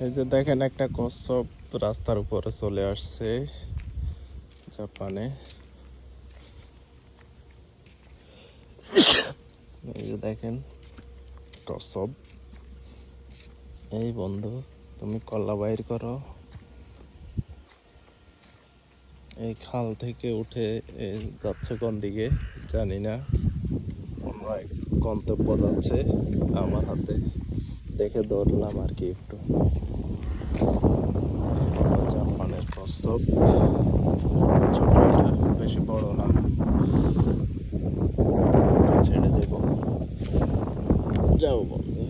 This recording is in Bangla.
এই যে দেখেন একটা কচ্ছপ রাস্তার উপরে চলে আসছে জাপানে। এই যে দেখেন কচ্ছপ। এই বন্ধু, তুমি কলা বাইর করো। এই খাল থেকে উঠে যাচ্ছে কোন দিকে জানি না, অন্য এক গন্তব্য যাচ্ছে। আমার হাতে দেখে ধরলাম আর কি একটু। জাপানের কচ্ছপ, ছোট, বেশি বড় না। ছেড়ে দেব, যাও বন্ধু।